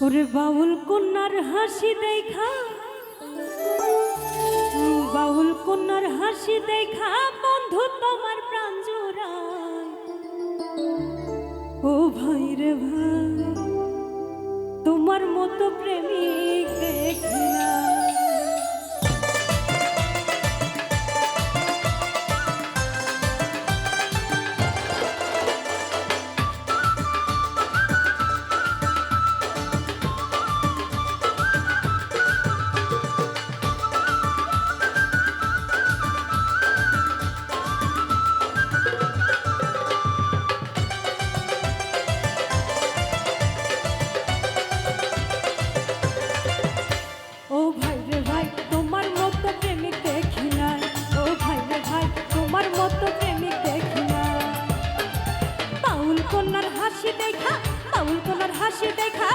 ওরে বাউল কন্যার হাসি দেখা, বাউল কন্যার হাসি দেখা বন্ধু তোমার প্রাণ জোড়ায়। ও ভাই রে ভাই, তোমার মতো প্রেমিক দেখলাম। ও ভাই রে ভাই, তোমার মতো প্রেমিক দেখি নাই। ও ভাই রে ভাই, তোমার মতো প্রেমিক দেখি নাই। বাউল কন্যার হাসি দেখা, বাউল কন্যার হাসি দেখা